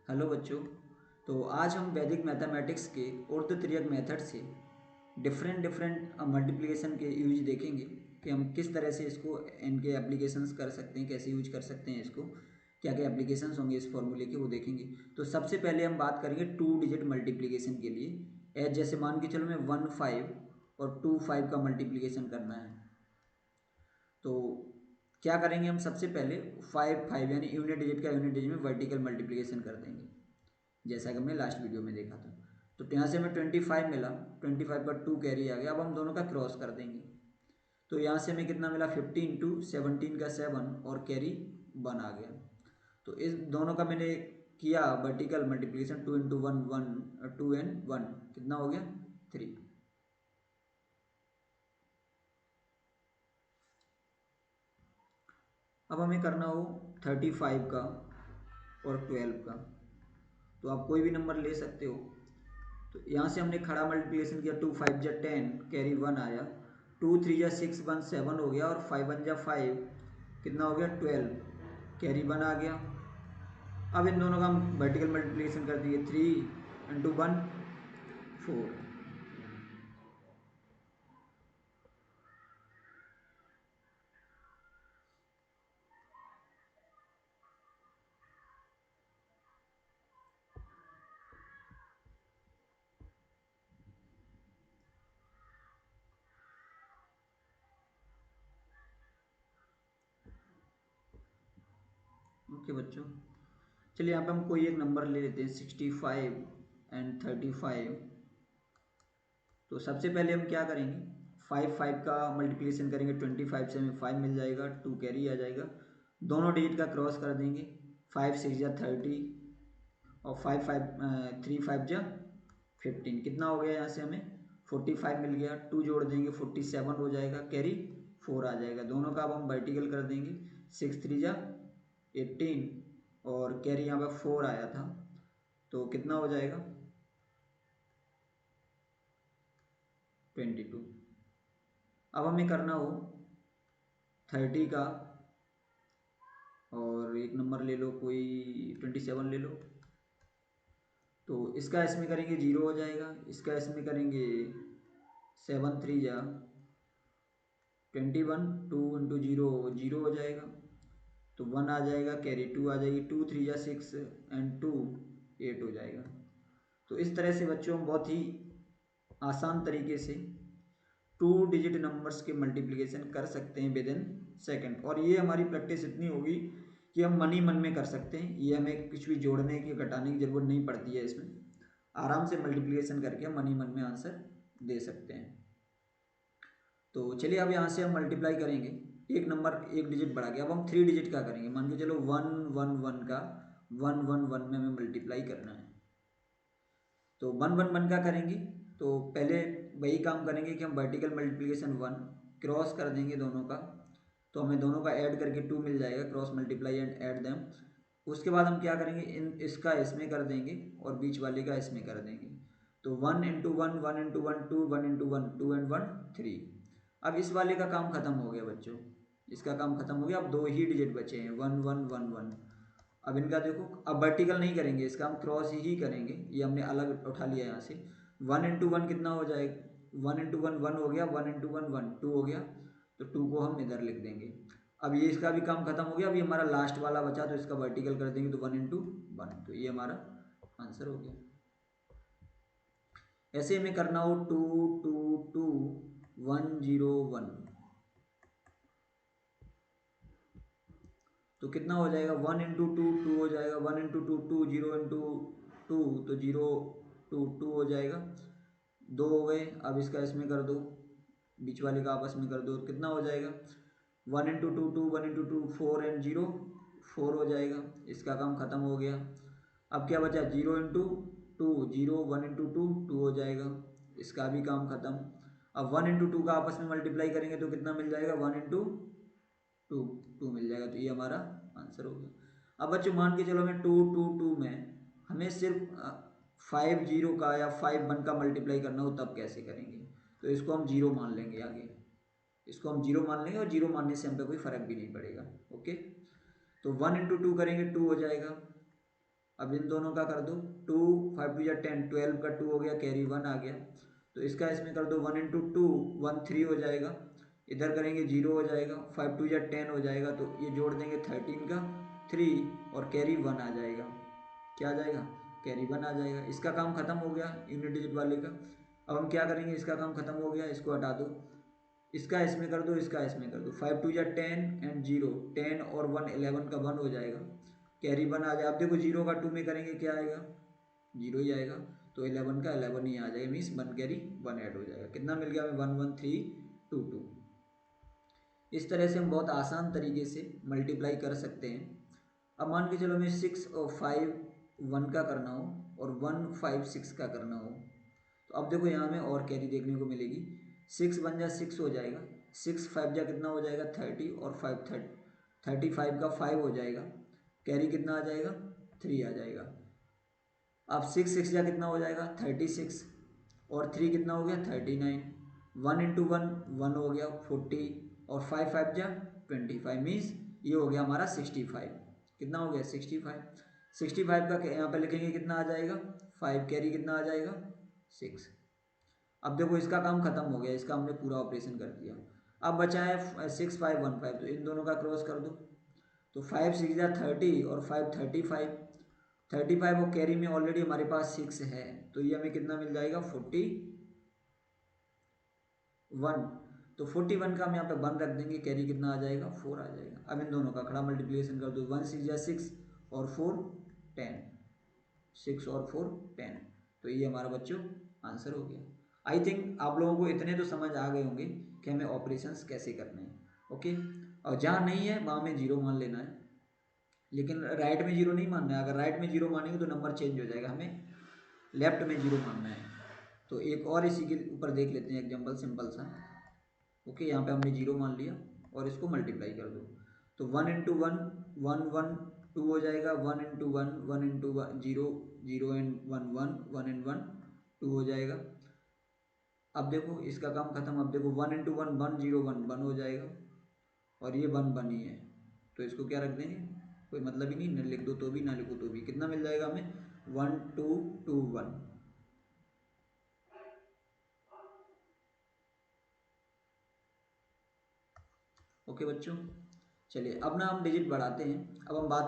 Hello बच्चों। तो आज हम वैदिक मैथमेटिक्स के ऊर्ध्वतिर्यक मेथड से डिफरेंट डिफरेंट मल्टीप्लिकेशन के यूज देखेंगे कि हम किस तरह से इसको इनके एप्लीकेशंस कर सकते हैं, कैसे यूज कर सकते हैं इसको, क्या क्या एप्लीकेशंस होंगे इस फॉर्मूले के वो देखेंगे। तो सबसे पहले हम बात करेंगे 2 डिजिट मल्टीप्लिकेशन के लिए। एज जैसे मान के चलो मैं 1 5 और 2 5 का मल्टीप्लिकेशन करना है। तो क्या करेंगे हम, सबसे पहले 5 5 यानी यूनिट डिजिट का यूनिट डिजिट में वर्टिकल मल्टीप्लिकेशन कर देंगे, जैसा कि हमने लास्ट वीडियो में देखा था। तो यहाँ से हमें 25 मिला, 25 का 2 कैरी आ गया। अब हम दोनों का क्रॉस कर देंगे। तो यहाँ से हमें कितना मिला, 50 × 17 का 7 और कैरी 1 आ गया। तो इस दोनों का मैंने किया वर्टिकल मल्टीप्लिकेशन, 2 × 1 1, 2 एंड 1 कितना हो गया 3। अब हमें करना हो 35 का और 12 का। तो आप कोई भी नंबर ले सकते हो। तो यहाँ से हमने खड़ा मल्टीप्लिकेशन किया, 2 5 × 10 कैरी 1 आया, 2 3 × 6 1 7 हो गया, और 5 1 × 5 कितना हो गया 12 कैरी 1 आ गया। अब इन दोनों का हम वर्टिकल मल्टीप्लिकेशन कर दिए, 3 × 1 4। ओके बच्चों, चलिए यहाँ पे हम कोई एक नंबर ले लेते हैं, 65 और 35। तो सबसे पहले हम क्या करेंगे, 5 5 का मल्टीप्लिकेशन करेंगे, 25 से हमें 5 मिल जाएगा, 2 कैरी आ जाएगा। दोनों डिजिट का क्रॉस कर देंगे, 5 6 × 30 और 5 5 3 5 × 15 कितना हो गया, यहाँ से हमें 45 मिल गया। 2 जोड़ देंगे, 47 हो जाएगा, कैरी 4 आ जाएगा। दोनों का अब हम वर्टिकल कर देंगे, 6 3 × 18 और कैरी यहाँ पर 4 आया था, तो कितना हो जाएगा 22। अब हमें करना हो 30 का, और एक नंबर ले लो कोई, 27 ले लो। तो इसका इसमें करेंगे 0 हो जाएगा, इसका इसमें करेंगे 7 3 × 21, 2 × 0 0 हो जाएगा, तो 1 आ जाएगा, कैरी 2 आ जाएगी, 2 3 × 6 एंड 2 8 हो जाएगा। तो इस तरह से बच्चों हम बहुत ही आसान तरीके से 2 डिजिट नंबर्स के मल्टीप्लिकेशन कर सकते हैं विद इन सेकेंड। और ये हमारी प्रैक्टिस इतनी होगी कि हम मन ही मन में कर सकते हैं, ये हमें कुछ भी जोड़ने की घटाने की जरूरत नहीं पड़ती है। इसमें आराम से मल्टीप्लिकेशन करके हम मन ही मन में आंसर दे सकते हैं। तो चलिए अब यहाँ से हम मल्टीप्लाई करेंगे, एक नंबर एक डिजिट बढ़ा गया। अब हम 3 डिजिट का करेंगे, मान के चलो 1 1 1 का 1 1 1 में हमें मल्टीप्लाई करना है। तो 1 1 1 का करेंगे, तो पहले वही काम करेंगे कि हम वर्टिकल मल्टीप्लिकेशन 1 क्रॉस कर देंगे दोनों का, तो हमें दोनों का ऐड करके 2 मिल जाएगा, cross multiply and add them. उसके बाद हम क्या करेंगे, इन इसका इसमें कर देंगे और बीच वाले का इसमें कर देंगे। तो 1 × 1 1 × 1 2, 1 × 1 2 एंड 1 3। अब इस वाले का काम खत्म हो गया बच्चों, इसका काम खत्म हो गया। अब दो ही डिजिट बचे हैं, 1 1 1 1। अब इनका देखो, अब वर्टिकल नहीं करेंगे, इसका हम क्रॉस ही करेंगे, ये हमने अलग उठा लिया यहाँ से। 1 × 1 कितना हो जाएगा, 1 × 1 1 हो गया, 1 × 1 1 2 हो गया, तो 2 को हम इधर लिख देंगे। अब ये इसका भी काम खत्म हो गया, अभी हमारा लास्ट वाला बचा, तो इसका वर्टिकल कर देंगे, तो 1 × 1, तो ये हमारा आंसर हो गया। ऐसे हमें करना हो 2 2 2 1 0 1, तो कितना हो जाएगा, 1 × 2 2 हो जाएगा, 1 × 2 2, 0 × 2 तो 0 2 2 हो जाएगा, 2 हो गए। अब इसका इसमें कर दो, बीच वाले का आपस में कर दो, तो कितना हो जाएगा, 1 × 2 2, 1 × 2 4 एंड 0 4 हो जाएगा, इसका काम खत्म हो गया। अब क्या बचा, 0 × 2 0, 1 × 2 2 हो जाएगा, इसका भी काम खत्म। अब 1 × 2 का आपस में मल्टीप्लाई करेंगे तो कितना मिल जाएगा, 1 × 2 2 मिल जाएगा, तो ये हमारा आंसर हो गया। अब बच्चों मान के चलो मैं 2 2 2 में हमें सिर्फ 5 0 का या 5 1 का मल्टीप्लाई करना हो, तब कैसे करेंगे। तो इसको हम 0 मान लेंगे, आगे इसको हम 0 मान लेंगे, और 0 मानने से हम पे कोई फर्क भी नहीं पड़ेगा। ओके, तो 1 × 2 करेंगे 2 हो जाएगा, अब इन दोनों का कर दो, 2 5 2 10, 12 का 2 हो गया, कैरी 1 आ गया। तो इसका इसमें कर दो 1 इंटू 2, 1 3 हो जाएगा। इधर करेंगे 0 हो जाएगा, 5 2 10 हो जाएगा, तो ये जोड़ देंगे 13 का 3 और कैरी 1 आ जाएगा। क्या आ जाएगा? कैरी 1 आ जाएगा। इसका काम खत्म हो गया यूनिट डिजिट वाले का। अब हम क्या करेंगे, इसका काम खत्म हो गया, इसको हटा दो, इसका इसमें कर दो, इसका इसमें कर दो। 5 2 10 एंड 0, 10 और 1 11 का 1 हो जाएगा, कैरी 1 आ जाए। अब देखो 0 का 2 में करेंगे क्या आएगा? 0 ही आएगा। तो 11 का 11 ही आ जाएगा, मीन्स 1 कैरी 1 ऐड हो जाएगा। कितना मिल गया हमें? 1 1 3 2 2। इस तरह से हम बहुत आसान तरीके से मल्टीप्लाई कर सकते हैं। अब मान के चलो हमें 6 और 5 1 का करना हो और 1 5 6 का करना हो, तो अब देखो यहाँ में और कैरी देखने को मिलेगी। 6 1 जा 6 हो जाएगा, 6 5 जा कितना हो जाएगा? 30 और 5 35 का 5 हो जाएगा, कैरी कितना आ जाएगा? 3 आ जाएगा। अब 6 6 जा कितना हो जाएगा? 36 और 3 कितना हो गया? 39। 1 इंटू 1 1 हो गया 40 और 5 5 जा 25, मीन्स ये हो गया हमारा 65। कितना हो गया? 65। 65 का यहाँ पे लिखेंगे कितना आ जाएगा? 5, कैरी कितना आ जाएगा? 6। अब देखो इसका काम खत्म हो गया, इसका हमने पूरा ऑपरेशन कर दिया। अब बचा है 6 5 1 5, तो इन दोनों का क्रॉस कर दो। तो 5 6 जा 30 और 5 35, 35 और कैरी में ऑलरेडी हमारे पास 6 है, तो ये हमें कितना मिल जाएगा? 41। तो 41 का हम यहाँ पे 1 रख देंगे, कैरी कितना आ जाएगा? 4 आ जाएगा। अब इन दोनों का खड़ा मल्टीप्लिकेशन कर दो, 1 6 जा 6 और 4 10, 6 और 4 10। तो ये हमारा बच्चों आंसर हो गया। आई थिंक आप लोगों को इतने तो समझ आ गए होंगे कि हमें ऑपरेशंस कैसे करने हैं। ओके, और जहाँ नहीं है वहाँ में 0 मान लेना है, लेकिन राइट में 0 नहीं मानना है। अगर राइट में 0 मानेंगे तो नंबर चेंज हो जाएगा, हमें लेफ्ट में 0 मानना है। तो एक और इसी के ऊपर देख लेते हैं एग्जाम्पल, सिंपल सा। ओके, यहाँ पे हमने 0 मान लिया और इसको मल्टीप्लाई कर दो। तो 1 इंटू 1 1 1 2 हो जाएगा, 1 इंटू 1 1 इंटू 0 0 एंड 1 1 1 एंड 1 2 हो जाएगा। अब देखो इसका काम खत्म। अब देखो 1 इंटू 1 1 0 1 1 हो जाएगा और ये 1 1 ही है, तो इसको क्या रख देंगे? कोई मतलब ही नहीं, न लिख दो तो भी ना लिखो तो भी। कितना मिल जाएगा हमें? 1 2 2 1। ओके बच्चों, चलिए अब ना हम डिजिट बढ़ाते हैं। अब हम बात